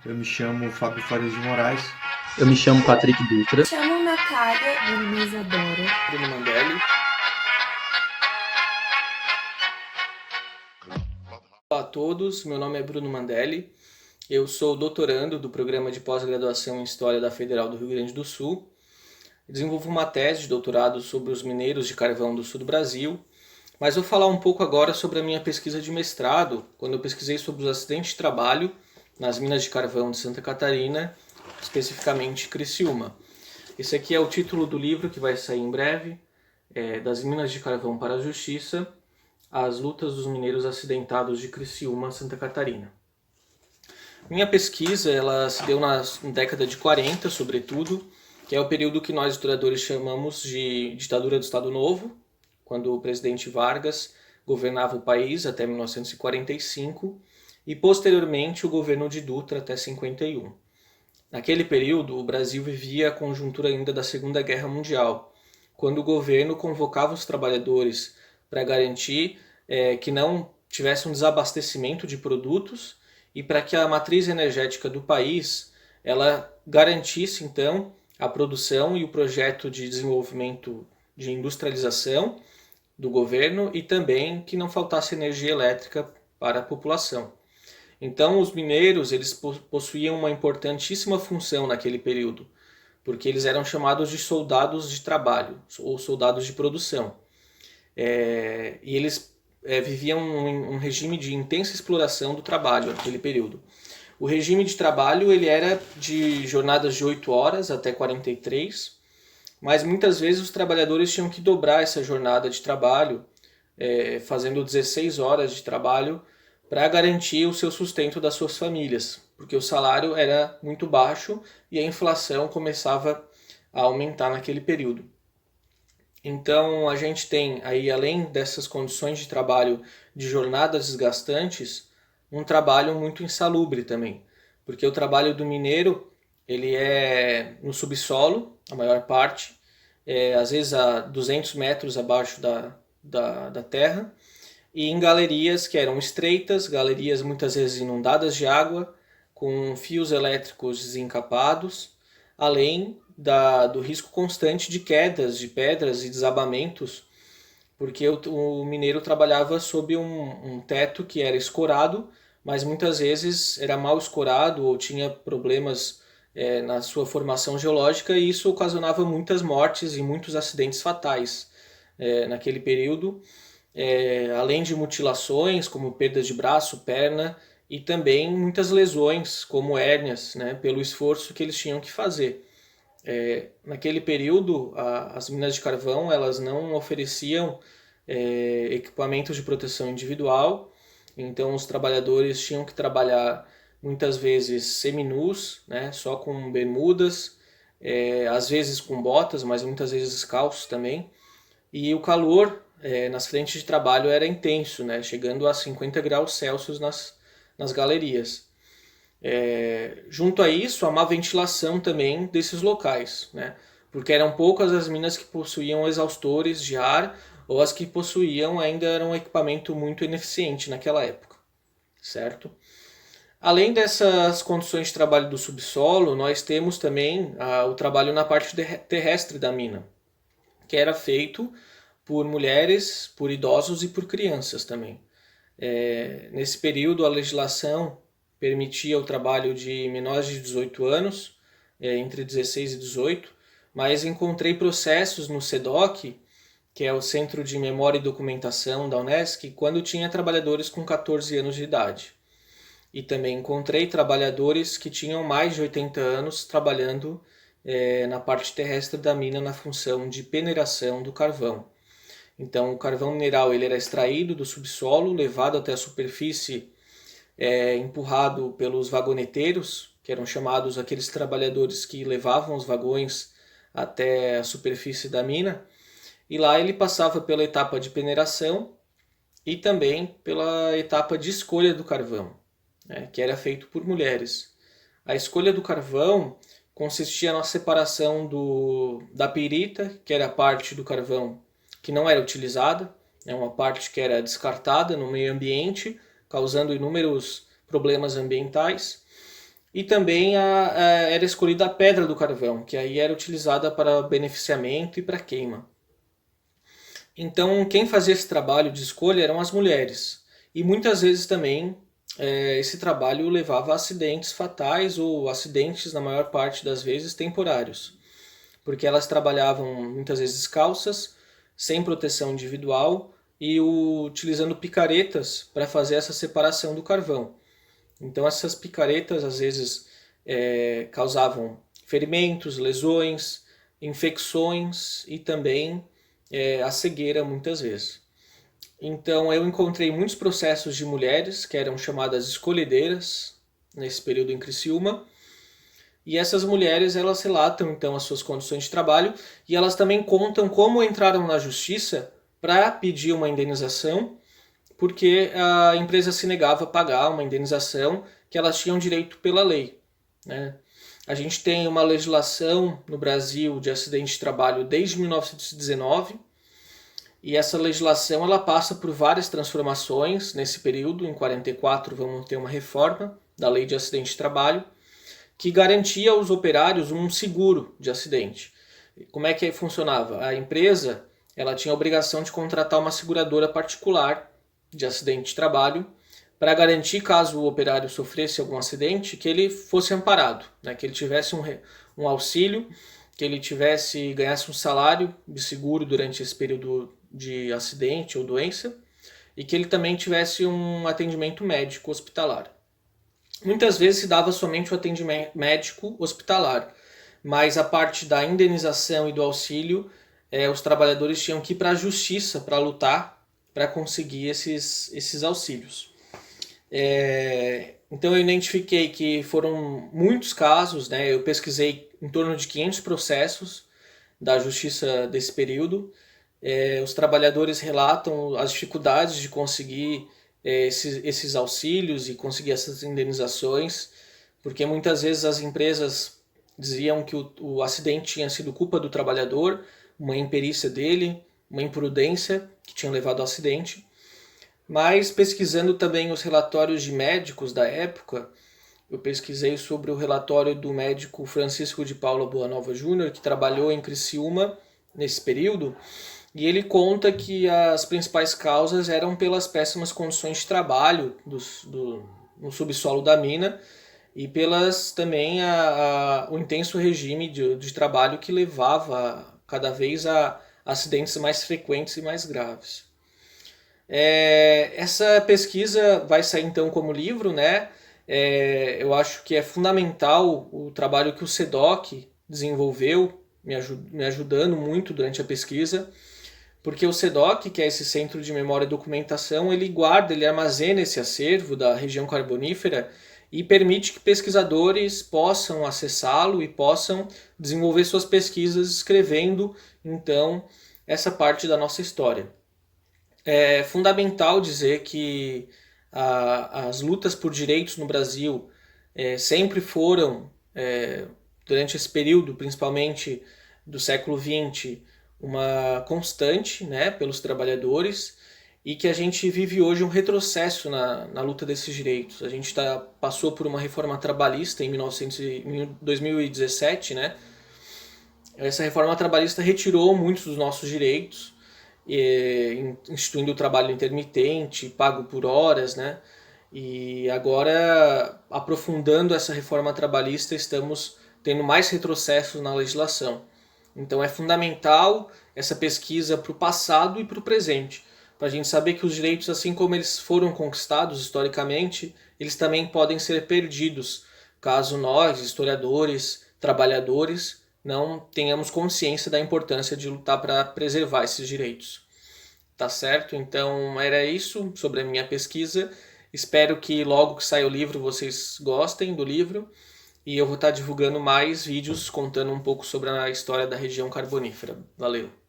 Eu me chamo Fábio Farias de Moraes. Eu me chamo Patrick Dutra. Chamo Natália. Meu nome é Isadora. Bruno Mandelli. Olá a todos, meu nome é Bruno Mandelli. Eu sou doutorando do programa de pós-graduação em História da Federal do Rio Grande do Sul. Desenvolvo uma tese de doutorado sobre os mineiros de carvão do sul do Brasil, mas vou falar um pouco agora sobre a minha pesquisa de mestrado, quando eu pesquisei sobre os acidentes de trabalho nas minas de carvão de Santa Catarina, especificamente Criciúma. Esse aqui é o título do livro que vai sair em breve, Das Minas de Carvão para a Justiça, as lutas dos mineiros acidentados de Criciúma, Santa Catarina. Minha pesquisa ela se deu na década de 40, sobretudo, que é o período que nós historiadores chamamos de ditadura do Estado Novo, quando o presidente Vargas governava o país até 1945 e posteriormente o governo de Dutra até 51. Naquele período, o Brasil vivia a conjuntura ainda da Segunda Guerra Mundial, quando o governo convocava os trabalhadores para garantir que não tivesse um desabastecimento de produtos e para que a matriz energética do país ela garantisse então a produção e o projeto de desenvolvimento de industrialização do governo e também que não faltasse energia elétrica para a população. Então os mineiros eles possuíam uma importantíssima função naquele período, porque eles eram chamados de soldados de trabalho ou soldados de produção. E eles viviam um regime de intensa exploração do trabalho naquele período. O regime de trabalho ele era de jornadas de 8 horas até 43, mas muitas vezes os trabalhadores tinham que dobrar essa jornada de trabalho, fazendo 16 horas de trabalho para garantir o seu sustento das suas famílias, porque o salário era muito baixo e a inflação começava a aumentar naquele período. Então a gente tem aí, além dessas condições de trabalho de jornadas desgastantes, um trabalho muito insalubre também, porque o trabalho do mineiro ele é no subsolo, a maior parte, às vezes a 200 metros abaixo da terra, e em galerias que eram estreitas, galerias muitas vezes inundadas de água, com fios elétricos desencapados, além do risco constante de quedas de pedras e desabamentos, porque o mineiro trabalhava sob um teto que era escorado, mas muitas vezes era mal escorado ou tinha problemas na sua formação geológica e isso ocasionava muitas mortes e muitos acidentes fatais naquele período, além de mutilações como perda de braço, perna e também muitas lesões como hérnias, né, pelo esforço que eles tinham que fazer. Naquele período as minas de carvão elas não ofereciam equipamentos de proteção individual, então os trabalhadores tinham que trabalhar muitas vezes seminus, né, só com bermudas, às vezes com botas, mas muitas vezes descalços também, e o calor nas frentes de trabalho era intenso, né, chegando a 50 graus Celsius nas galerias. Junto a isso, a má ventilação também desses locais, né? Porque eram poucas as minas que possuíam exaustores de ar ou as que possuíam ainda era um equipamento muito ineficiente naquela época, certo? Além dessas condições de trabalho do subsolo, nós temos também o trabalho na parte terrestre da mina, que era feito por mulheres, por idosos e por crianças também. Nesse período, a legislação permitia o trabalho de menores de 18 anos, entre 16 e 18, mas encontrei processos no SEDOC, que é o Centro de Memória e Documentação da Unesc, quando tinha trabalhadores com 14 anos de idade. E também encontrei trabalhadores que tinham mais de 80 anos trabalhando na parte terrestre da mina na função de peneiração do carvão. Então o carvão mineral ele era extraído do subsolo, levado até a superfície, empurrado pelos vagoneteiros, que eram chamados aqueles trabalhadores que levavam os vagões até a superfície da mina, e lá ele passava pela etapa de peneiração e também pela etapa de escolha do carvão, né, que era feito por mulheres. A escolha do carvão consistia na separação da pirita, que era a parte do carvão que não era utilizada, uma parte que era descartada no meio ambiente, causando inúmeros problemas ambientais, e também era escolhida a pedra do carvão, que aí era utilizada para beneficiamento e para queima. Então, quem fazia esse trabalho de escolha eram as mulheres. E muitas vezes também esse trabalho levava a acidentes fatais ou acidentes, na maior parte das vezes, temporários. Porque elas trabalhavam muitas vezes descalças, sem proteção individual e utilizando picaretas para fazer essa separação do carvão. Então essas picaretas às vezes causavam ferimentos, lesões, infecções e também a cegueira muitas vezes. Então eu encontrei muitos processos de mulheres que eram chamadas escolhedeiras nesse período em Criciúma, e essas mulheres elas relatam então as suas condições de trabalho e elas também contam como entraram na justiça para pedir uma indenização, porque a empresa se negava a pagar uma indenização que elas tinham direito pela lei, né? A gente tem uma legislação no Brasil de acidente de trabalho desde 1919, e essa legislação ela passa por várias transformações nesse período. Em 44 vamos ter uma reforma da lei de acidente de trabalho que garantia aos operários um seguro de acidente. Como é que funcionava? A empresa ela tinha a obrigação de contratar uma seguradora particular de acidente de trabalho para garantir, caso o operário sofresse algum acidente, que ele fosse amparado, né? Que ele tivesse um auxílio, que ele ganhasse um salário de seguro durante esse período de acidente ou doença, e que ele também tivesse um atendimento médico hospitalar. Muitas vezes se dava somente o atendimento médico hospitalar, mas a parte da indenização e do auxílio, os trabalhadores tinham que ir para a justiça para lutar para conseguir esses auxílios. Então eu identifiquei que foram muitos casos, né? Eu pesquisei em torno de 500 processos da justiça desse período. Os trabalhadores relatam as dificuldades de conseguir esses auxílios e conseguir essas indenizações, porque muitas vezes as empresas diziam que o acidente tinha sido culpa do trabalhador, uma imperícia dele, uma imprudência que tinha levado ao acidente. Mas pesquisando também os relatórios de médicos da época, eu pesquisei sobre o relatório do médico Francisco de Paula Boanova Júnior, que trabalhou em Criciúma nesse período, e ele conta que as principais causas eram pelas péssimas condições de trabalho no subsolo da mina e pelas também o intenso regime de trabalho que levava cada vez a acidentes mais frequentes e mais graves. Essa pesquisa vai sair então como livro, né? Eu acho que é fundamental o trabalho que o SEDOC desenvolveu, me ajudando muito durante a pesquisa, porque o SEDOC, que é esse Centro de Memória e Documentação, ele armazena esse acervo da região carbonífera e permite que pesquisadores possam acessá-lo e possam desenvolver suas pesquisas escrevendo, então, essa parte da nossa história. É fundamental dizer que as lutas por direitos no Brasil sempre foram, durante esse período, principalmente do século XX, uma constante, né, pelos trabalhadores, e que a gente vive hoje um retrocesso na luta desses direitos. A gente passou por uma reforma trabalhista em 2017, né? Essa reforma trabalhista retirou muitos dos nossos direitos, instituindo o trabalho intermitente, pago por horas, né? E agora, aprofundando essa reforma trabalhista, estamos tendo mais retrocessos na legislação. Então é fundamental essa pesquisa para o passado e para o presente, para a gente saber que os direitos, assim como eles foram conquistados historicamente, eles também podem ser perdidos, caso nós, historiadores, trabalhadores, não tenhamos consciência da importância de lutar para preservar esses direitos. Tá certo? Então era isso sobre a minha pesquisa. Espero que logo que saia o livro vocês gostem do livro. E eu vou estar divulgando mais vídeos contando um pouco sobre a história da região carbonífera. Valeu!